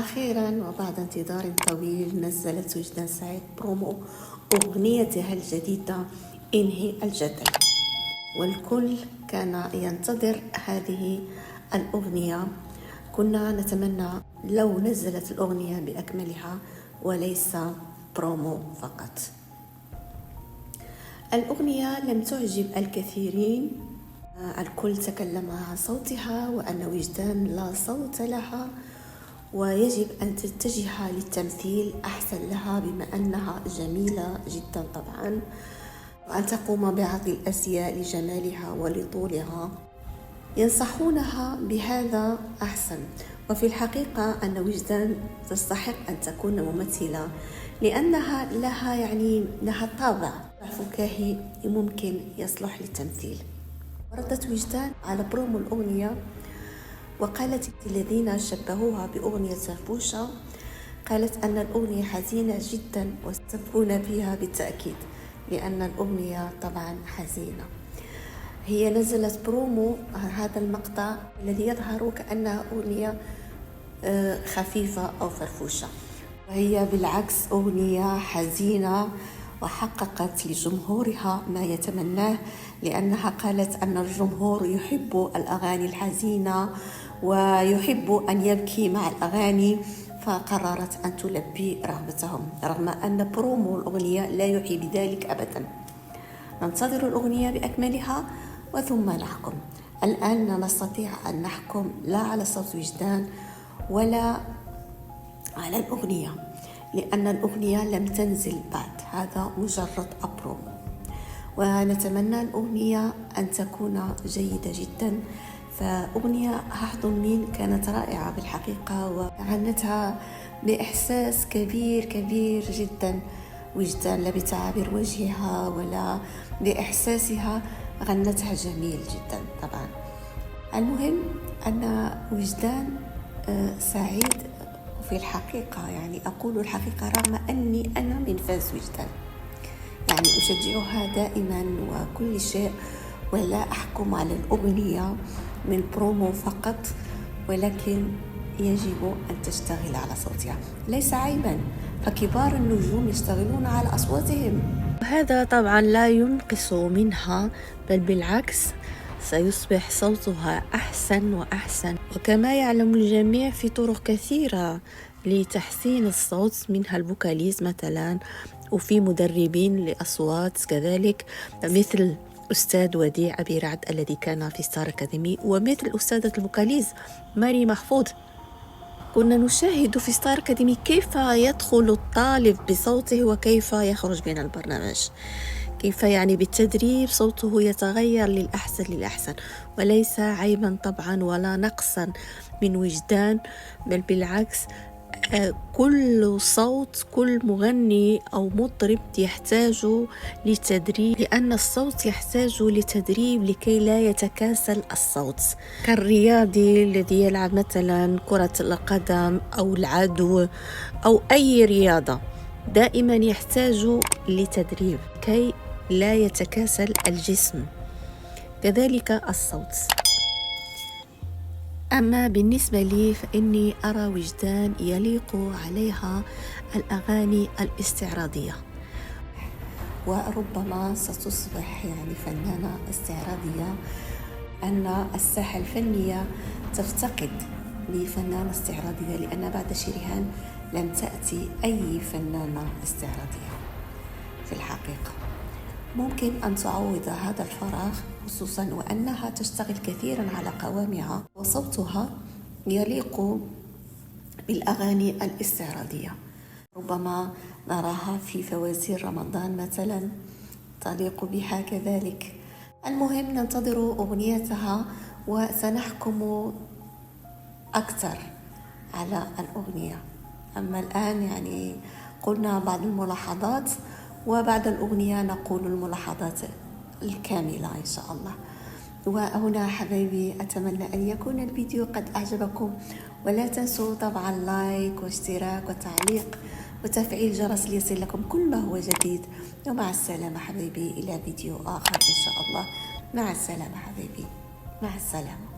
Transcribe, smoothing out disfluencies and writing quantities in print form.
أخيرا وبعد انتظار طويل نزلت وجدان سعيد برومو أغنيتها الجديدة انهي الجدل، والكل كان ينتظر هذه الأغنية. كنا نتمنى لو نزلت الأغنية بأكملها وليس برومو فقط. الأغنية لم تعجب الكثيرين، الكل تكلم عن صوتها وأن وجدان لا صوت لها ويجب أن تتجه للتمثيل أحسن لها بما أنها جميلة جدا طبعا، وأن تقوم بعض الأشياء لجمالها ولطولها. ينصحونها بهذا أحسن، وفي الحقيقة أن وجدان تستحق أن تكون ممثلة لأنها لها طابع فكاهي ممكن يصلح للتمثيل. ردت وجدان على برومو الأغنية وقالت الذين شبهوها بأغنية فرفوشة، قالت أن الأغنية حزينة جدا وستبكون بها بالتأكيد لأن الأغنية طبعا حزينة. هي نزلت برومو هذا المقطع الذي يظهر كأنها أغنية خفيفة أو فرفوشة، وهي بالعكس أغنية حزينة وحققت لجمهورها ما يتمناه، لأنها قالت أن الجمهور يحب الأغاني الحزينة ويحب أن يبكي مع الأغاني، فقررت أن تلبي رغبتهم رغم أن برومو الأغنية لا يوحي بذلك أبدا. ننتظر الأغنية بأكملها وثم نحكم. الآن لا نستطيع أن نحكم لا على صوت وجدان ولا على الأغنية لأن الأغنية لم تنزل بعد، هذا مجرد برومو، ونتمنى الأغنية أن تكون جيدة جدا. فأغنية هحضن مين كانت رائعة بالحقيقة وغنتها بإحساس كبير كبير جدا. وجدان لا بتعابير وجهها ولا بإحساسها، غنتها جميل جدا طبعا. المهم أن وجدان سعيد في الحقيقة، أقول الحقيقة رغم أني أنا من فانز وجدان، أشجعها دائما وكل شيء، ولا أحكم على الأغنية من برومو فقط، ولكن يجب أن تشتغل على صوتها، ليس عيبا، فكبار النجوم يشتغلون على أصواتهم. هذا طبعا لا ينقص منها، بل بالعكس سيصبح صوتها أحسن وأحسن. وكما يعلم الجميع في طرق كثيرة لتحسين الصوت، منها الفوكاليز مثلا، وفي مدربين لأصوات كذلك مثل أستاذ وديع أبي رعد الذي كان في ستار أكاديمي، ومثل أستاذة الفوكاليز ماري محفوظ. كنا نشاهد في ستار أكاديمي كيف يدخل الطالب بصوته وكيف يخرج من البرنامج، كيف بالتدريب صوته يتغير للأحسن، وليس عيبا طبعا ولا نقصا من وجدان، بل بالعكس كل صوت، كل مغني أو مطرب يحتاج لتدريب، لأن الصوت يحتاج لتدريب لكي لا يتكاسل الصوت، كالرياضي الذي يلعب مثلا كرة القدم أو العدو أو أي رياضة، دائما يحتاج لتدريب كي لا يتكاسل الجسم، كذلك الصوت. أما بالنسبة لي فإني أرى وجدان يليق عليها الأغاني الاستعراضية، وربما ستصبح فنانة استعراضية، أن الساحة الفنية تفتقد لفنانة استعراضية، لأن بعد شريهان لم تأتي أي فنانة استعراضية في الحقيقة. ممكن أن تعوض هذا الفراغ، خصوصا وأنها تشتغل كثيرا على قوامها وصوتها يليق بالأغاني الاستعراضية. ربما نراها في فوازير رمضان مثلا تليق بها كذلك. المهم ننتظر أغنيتها وسنحكم أكثر على الأغنية. أما الآن قلنا بعض الملاحظات، وبعد الأغنية نقول الملاحظات الكاملة إن شاء الله. وهنا حبايبي أتمنى أن يكون الفيديو قد أعجبكم، ولا تنسوا طبعا لايك واشتراك وتعليق وتفعيل جرس ليصل لكم كل ما هو جديد. ومع السلامة حبايبي، إلى فيديو آخر إن شاء الله. مع السلامة حبايبي، مع السلامة.